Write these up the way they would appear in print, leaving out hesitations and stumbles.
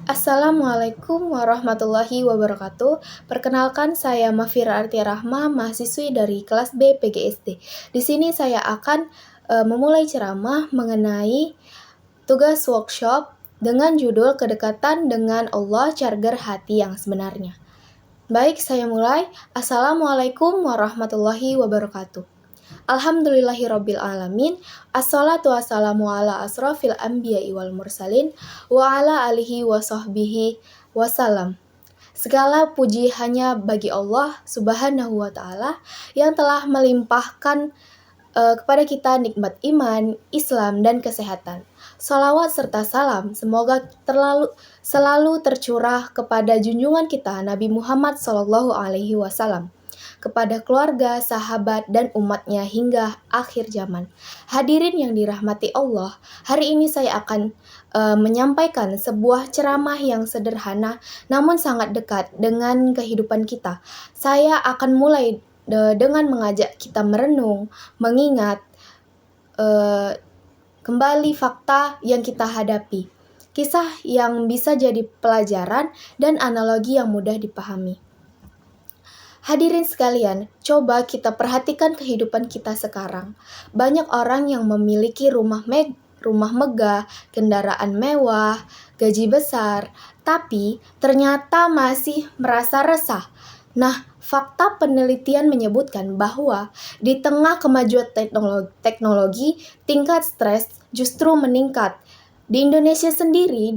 Assalamualaikum warahmatullahi wabarakatuh. Perkenalkan, saya Mafira Artia Rahma, mahasiswi dari kelas B PGSD. Di sini saya akan memulai ceramah mengenai tugas workshop dengan judul Kedekatan dengan Allah, Charger Hati yang Sebenarnya. Baik, saya mulai. Assalamualaikum warahmatullahi wabarakatuh. Alhamdulillahirabbil alamin. Assalatu wassalamu ala asrofil anbiya'i wal mursalin wa ala alihi wa sahbihi wasallam. Segala puji hanya bagi Allah Subhanahu wa taala yang telah melimpahkan kepada kita nikmat iman, Islam, dan kesehatan. Salawat serta salam semoga selalu tercurah kepada junjungan kita Nabi Muhammad SAW, kepada keluarga, sahabat, dan umatnya hingga akhir zaman. Hadirin yang dirahmati Allah, hari ini saya akan menyampaikan sebuah ceramah yang sederhana namun sangat dekat dengan kehidupan kita. Saya akan mulai dengan mengajak kita merenung, mengingat kembali fakta yang kita hadapi, kisah yang bisa jadi pelajaran dan analogi yang mudah dipahami. Hadirin sekalian, coba kita perhatikan kehidupan kita sekarang. Banyak orang yang memiliki rumah megah, kendaraan mewah, gaji besar, tapi ternyata masih merasa resah. Nah, fakta penelitian menyebutkan bahwa di tengah kemajuan teknologi, tingkat stres justru meningkat. Di Indonesia sendiri,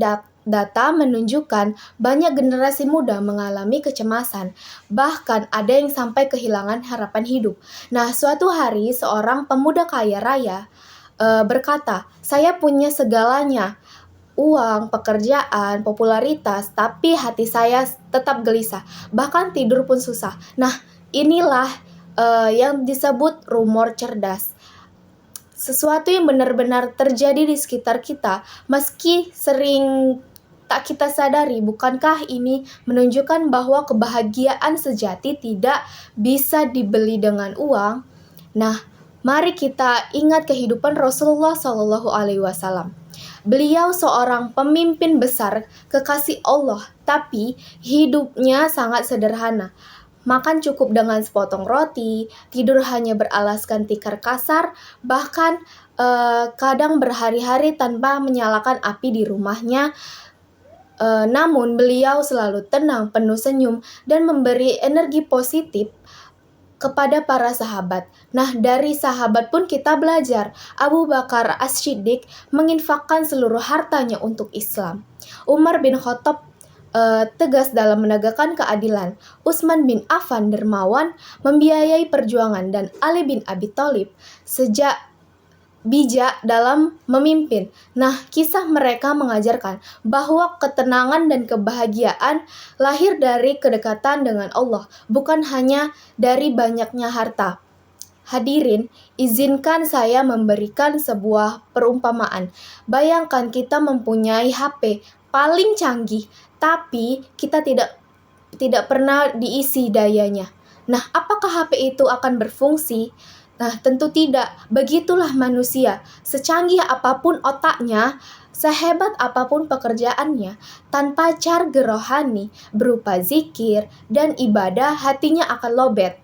data menunjukkan banyak generasi muda mengalami kecemasan, bahkan ada yang sampai kehilangan harapan hidup. Nah, suatu hari seorang pemuda kaya raya berkata, "Saya punya segalanya, uang, pekerjaan, popularitas, tapi hati saya tetap gelisah, bahkan tidur pun susah." Nah, inilah yang disebut rumor cerdas. Sesuatu yang benar-benar terjadi di sekitar kita, meski sering tak kita sadari. Bukankah ini menunjukkan bahwa kebahagiaan sejati tidak bisa dibeli dengan uang? Nah, mari kita ingat kehidupan Rasulullah SAW. Beliau seorang pemimpin besar, kekasih Allah, tapi hidupnya sangat sederhana. Makan cukup dengan sepotong roti, tidur hanya beralaskan tikar kasar, bahkan kadang berhari-hari tanpa menyalakan api di rumahnya. Namun beliau selalu tenang, penuh senyum, dan memberi energi positif kepada para sahabat. Nah, dari sahabat pun kita belajar. Abu Bakar As-Siddiq menginfakkan seluruh hartanya untuk Islam. Umar bin Khattab tegas dalam menegakkan keadilan. Utsman bin Affan dermawan membiayai perjuangan, dan Ali bin Abi Thalib bijak dalam memimpin. Nah, kisah mereka mengajarkan bahwa ketenangan dan kebahagiaan lahir dari kedekatan dengan Allah, bukan hanya dari banyaknya harta. Hadirin, izinkan saya memberikan sebuah perumpamaan. Bayangkan kita mempunyai HP paling canggih, tapi kita tidak pernah diisi dayanya. Nah, apakah HP itu akan berfungsi? Nah, tentu tidak. Begitulah manusia. Secanggih apapun otaknya, sehebat apapun pekerjaannya, tanpa charger rohani berupa zikir dan ibadah, hatinya akan lobet.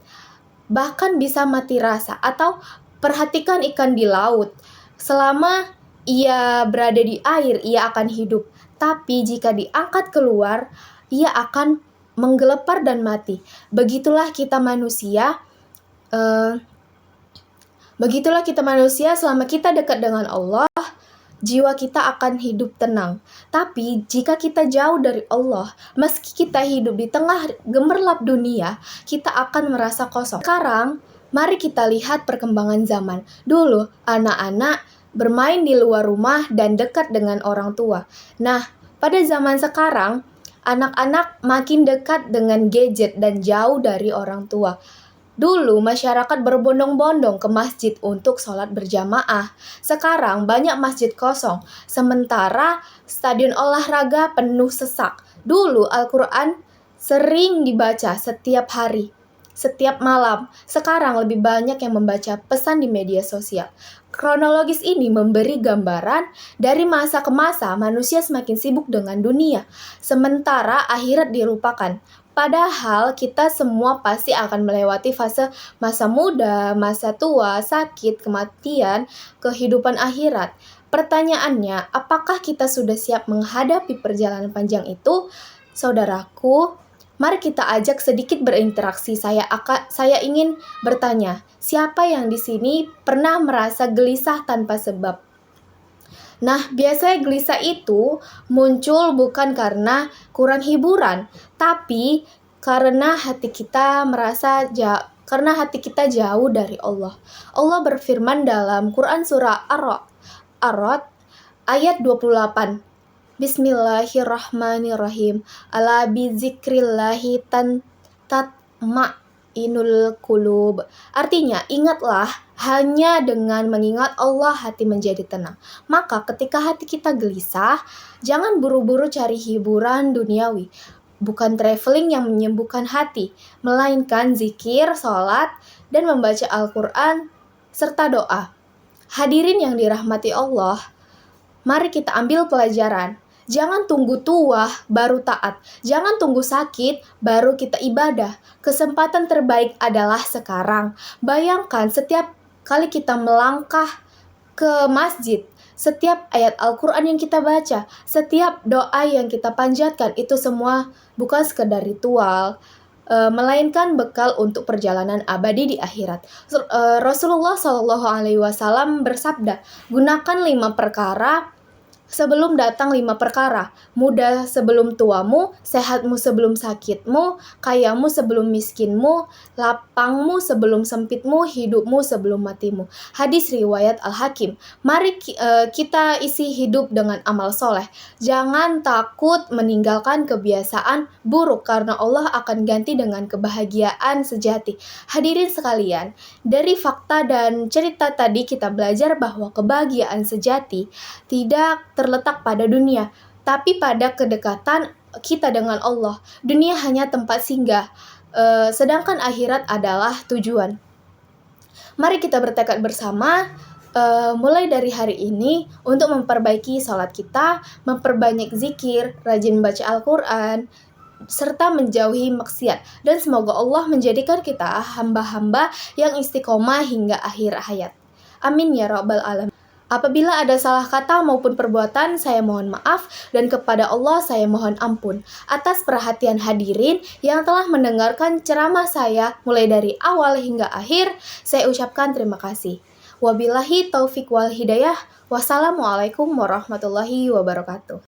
Bahkan bisa mati rasa. Atau perhatikan ikan di laut. Selama ia berada di air, ia akan hidup. Tapi jika diangkat keluar, ia akan menggelepar dan mati. Begitulah kita manusia. Selama kita dekat dengan Allah, jiwa kita akan hidup tenang. Tapi jika kita jauh dari Allah, meski kita hidup di tengah gemerlap dunia, kita akan merasa kosong. Sekarang, mari kita lihat perkembangan zaman. Dulu, anak-anak bermain di luar rumah dan dekat dengan orang tua. Nah, pada zaman sekarang, anak-anak makin dekat dengan gadget dan jauh dari orang tua. Dulu masyarakat berbondong-bondong ke masjid untuk sholat berjamaah. Sekarang banyak masjid kosong, sementara stadion olahraga penuh sesak. Dulu Al-Quran sering dibaca setiap hari. setiap malam. Sekarang lebih banyak yang membaca pesan di media sosial. Kronologis ini memberi gambaran dari masa ke masa manusia semakin sibuk dengan dunia, sementara akhirat dilupakan. Padahal kita semua pasti akan melewati fase masa muda, masa tua, sakit, kematian, kehidupan akhirat. Pertanyaannya, apakah kita sudah siap menghadapi perjalanan panjang itu? Saudaraku, mari kita ajak sedikit berinteraksi. Saya ingin bertanya, siapa yang di sini pernah merasa gelisah tanpa sebab? Nah, biasanya gelisah itu muncul bukan karena kurang hiburan, tapi karena hati kita karena hati kita jauh dari Allah. Allah berfirman dalam Quran surah Ar-Ra'd ayat 28. Bismillahirrahmanirrahim. Ala bizikrillahi tatma'inul qulub. Artinya, ingatlah, hanya dengan mengingat Allah hati menjadi tenang. Maka ketika hati kita gelisah, jangan buru-buru cari hiburan duniawi. Bukan traveling yang menyembuhkan hati, melainkan zikir, sholat, dan membaca Al-Quran, serta doa. Hadirin yang dirahmati Allah, mari kita ambil pelajaran. Jangan tunggu tua baru taat. Jangan tunggu sakit baru kita ibadah. Kesempatan terbaik adalah sekarang. Bayangkan setiap kali kita melangkah ke masjid, setiap ayat Al-Quran yang kita baca, setiap doa yang kita panjatkan, itu semua bukan sekedar ritual, melainkan bekal untuk perjalanan abadi di akhirat. Rasulullah SAW bersabda, gunakan 5 perkara sebelum datang 5 perkara. Muda sebelum tuamu, sehatmu sebelum sakitmu, kayamu sebelum miskinmu, lapangmu sebelum sempitmu, hidupmu sebelum matimu. Hadis riwayat Al-Hakim. Mari kita isi hidup dengan amal soleh. Jangan takut meninggalkan kebiasaan buruk, karena Allah akan ganti dengan kebahagiaan sejati. Hadirin sekalian, dari fakta dan cerita tadi kita belajar bahwa kebahagiaan sejati tidak terletak pada dunia, tapi pada kedekatan kita dengan Allah. Dunia hanya tempat singgah, sedangkan akhirat adalah tujuan. Mari kita bertekad bersama, mulai dari hari ini, untuk memperbaiki salat kita, memperbanyak zikir, rajin membaca Al-Quran, serta menjauhi maksiat. Dan semoga Allah menjadikan kita hamba-hamba yang istiqomah hingga akhir hayat. Amin ya rabbal alamin. Apabila ada salah kata maupun perbuatan, saya mohon maaf, dan kepada Allah saya mohon ampun. Atas perhatian hadirin yang telah mendengarkan ceramah saya mulai dari awal hingga akhir, saya ucapkan terima kasih. Wabillahi taufik wal hidayah. Wassalamualaikum warahmatullahi wabarakatuh.